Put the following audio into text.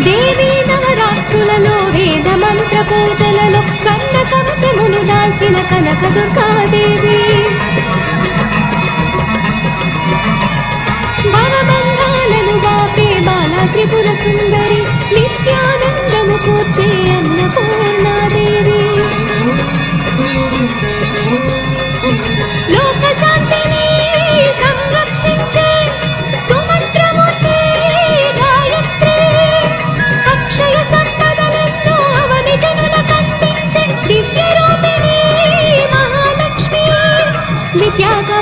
దేవీ నవరాత్రులలో వేద మంత్ర పూజలలో స్వర్ణ కవచమును దాల్చిన కనక దుర్గాదేవి భవబంధాలను బాపే బాలా త్రిపుర సుందరి నిత్యానందము కూర్చే అన్నపూర్ణాదేవి లోక శాంతిని సంరక్షించే సుమంత్రమూర్తి గాయత్రి అక్షయ సంపదలెన్నో అవని జనులకందించే దివ్య రూపిణి మహాలక్ష్మి విద్యాగా